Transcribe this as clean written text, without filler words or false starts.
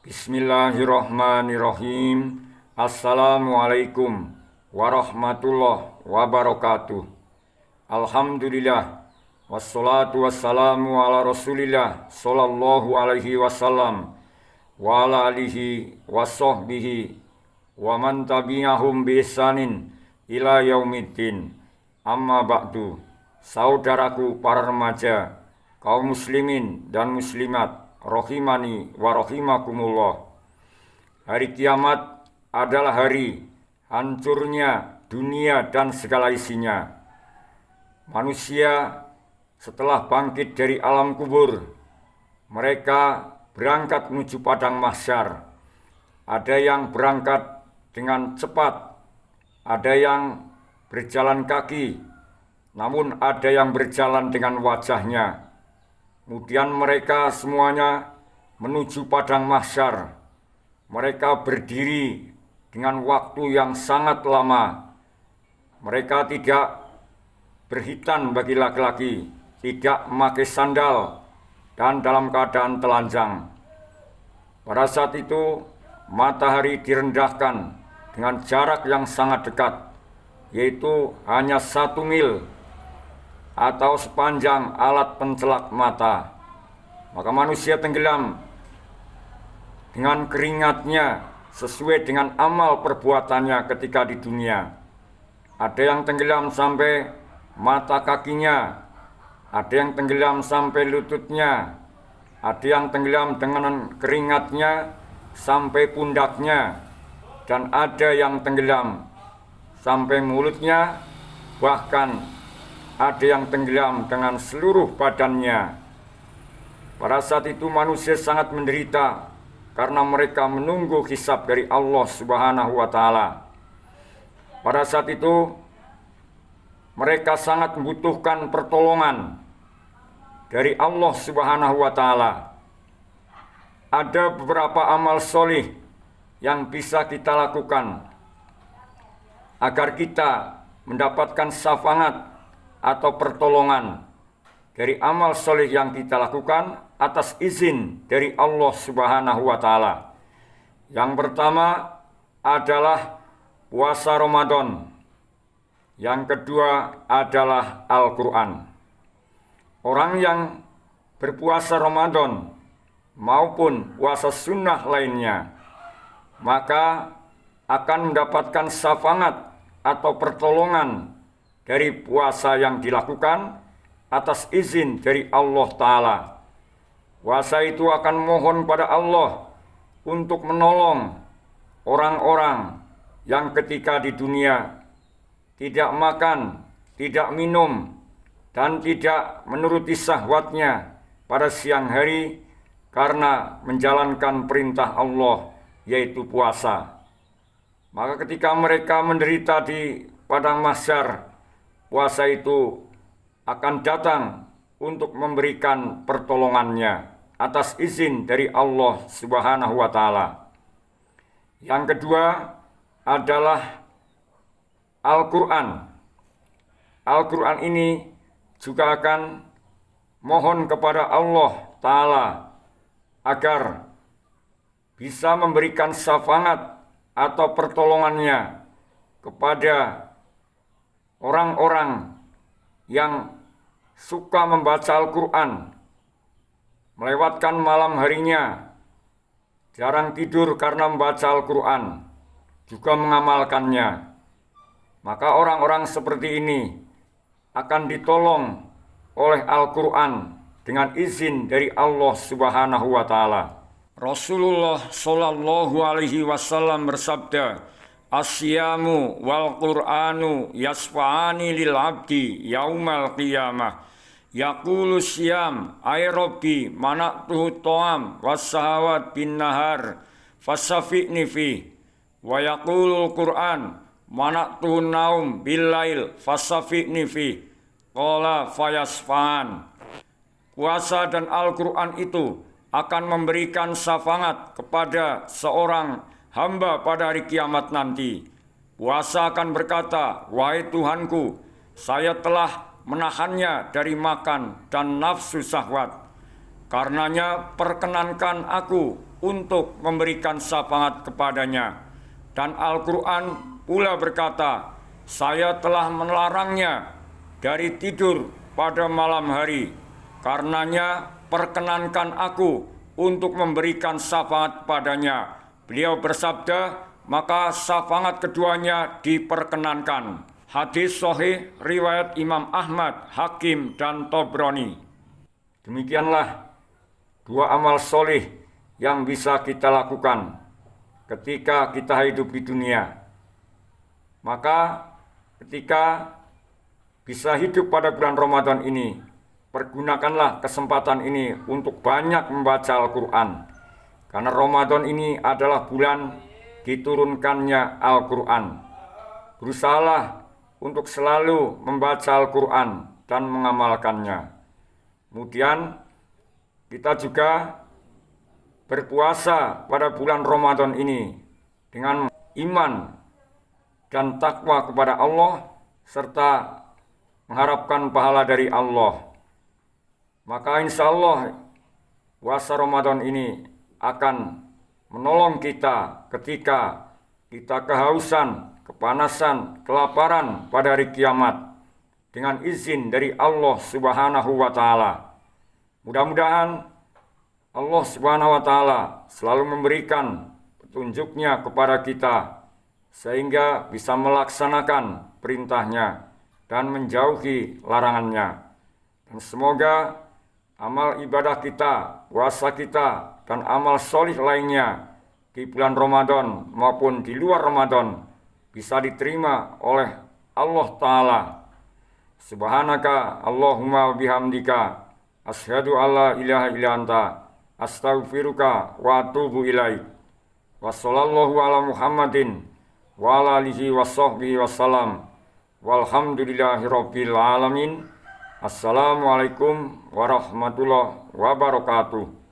Bismillahirrahmanirrahim. Assalamualaikum warahmatullahi wabarakatuh. Alhamdulillah. Wassalatu wassalamu ala rasulillah sallallahu alaihi wasallam wa ala alihi wa sahbihi wa man tabi'ahum bi ihsanin ila yaumiddin. Amma ba'du. Saudaraku para remaja, kaum muslimin dan muslimat, rahimani wa rahimakumullah. Hari kiamat adalah hari hancurnya dunia dan segala isinya. Manusia setelah bangkit dari alam kubur, mereka berangkat menuju padang mahsyar. Ada yang berangkat dengan cepat, ada yang berjalan kaki, namun ada yang berjalan dengan wajahnya. Kemudian mereka semuanya menuju padang mahsyar. Mereka berdiri dengan waktu yang sangat lama. Mereka tidak berhitan bagi laki-laki, tidak memakai sandal, dan dalam keadaan telanjang. Pada saat itu matahari direndahkan dengan jarak yang sangat dekat, yaitu hanya 1 mil atau sepanjang alat pencelak mata. Maka manusia tenggelam dengan keringatnya sesuai dengan amal perbuatannya ketika di dunia. Ada yang tenggelam sampai mata kakinya, ada yang tenggelam sampai lututnya, ada yang tenggelam dengan keringatnya sampai pundaknya, dan ada yang tenggelam sampai mulutnya, bahkan ada yang tenggelam dengan seluruh badannya. Pada saat itu manusia sangat menderita karena mereka menunggu hisab dari Allah Subhanahu wa Ta'ala. Pada saat itu mereka sangat membutuhkan pertolongan dari Allah Subhanahu wa Ta'ala. Ada beberapa amal solih yang bisa kita lakukan agar kita mendapatkan syafaat atau pertolongan dari amal soleh yang kita lakukan atas izin dari Allah Subhanahu wa Ta'ala. Yang pertama adalah puasa Ramadan. Yang kedua adalah Al-Quran. Orang yang berpuasa Ramadan maupun puasa sunnah lainnya, maka akan mendapatkan syafaat atau pertolongan dari puasa yang dilakukan atas izin dari Allah Ta'ala. Puasa itu akan mohon pada Allah untuk menolong orang-orang yang ketika di dunia tidak makan, tidak minum, dan tidak menuruti syahwatnya pada siang hari karena menjalankan perintah Allah, yaitu puasa. Maka ketika mereka menderita di padang mahsyar, puasa itu akan datang untuk memberikan pertolongannya atas izin dari Allah Subhanahu wa Ta'ala. Yang kedua adalah Al-Quran. Al-Quran ini juga akan mohon kepada Allah Ta'ala agar bisa memberikan syafaat atau pertolongannya kepada orang-orang yang suka membaca Al-Quran, melewatkan malam harinya, jarang tidur karena membaca Al-Quran, juga mengamalkannya. Maka orang-orang seperti ini akan ditolong oleh Al-Quran dengan izin dari Allah Subhanahu wa Ta'ala. Rasulullah Shallallahu alaihi wasallam bersabda, "Asyamu wal Qur'anu yasfa'ani lil abdi yaumal qiyamah. Yaqulu syam ay rabbi mana'tuhu ta'am wassahawat bin nahar fasafi'ni fi. Wa yaqulu Qur'an mana'tuhu naum bil lail fasafi'ni fi. Qala fayasfa'an." Puasa dan Al-Quran itu akan memberikan syafaat kepada seorang hamba pada hari kiamat nanti. Puasa akan berkata, "Wahai Tuhanku, saya telah menahannya dari makan dan nafsu syahwat. Karenanya perkenankan aku untuk memberikan syafaat kepadanya. Dan Al-Quran pula berkata, saya telah melarangnya dari tidur pada malam hari. Karenanya perkenankan aku untuk memberikan syafaat padanya. Beliau bersabda, maka syafaat keduanya diperkenankan. Hadis sahih riwayat Imam Ahmad, Hakim, dan Tobroni. Demikianlah dua amal soleh yang bisa kita lakukan ketika kita hidup di dunia. Maka ketika bisa hidup pada bulan Ramadan ini, pergunakanlah kesempatan ini untuk banyak membaca Al-Quran. Karena Ramadan ini adalah bulan diturunkannya Al-Quran. Berusahalah untuk selalu membaca Al-Quran dan mengamalkannya. Kemudian kita juga berpuasa pada bulan Ramadan ini dengan iman dan takwa kepada Allah serta mengharapkan pahala dari Allah. Maka insya Allah puasa Ramadan ini akan menolong kita ketika kita kehausan, kepanasan, kelaparan pada hari kiamat dengan izin dari Allah Subhanahu wa Ta'ala. Mudah-mudahan Allah Subhanahu wa Ta'ala selalu memberikan petunjuknya kepada kita sehingga bisa melaksanakan perintahnya dan menjauhi larangannya. Dan semoga amal ibadah kita, puasa kita, dan amal solih lainnya di bulan Ramadan maupun di luar Ramadan bisa diterima oleh Allah Ta'ala. Subhanaka Allahumma bihamdika asyhadu alla ilaha illa anta astaghfiruka wa atubu ilaik. Wa sallallahu ala Muhammadin wa ala alihi wa sahbihi wasallam. Walhamdulillahi rabbil alamin. Assalamualaikum warahmatullahi wabarakatuh.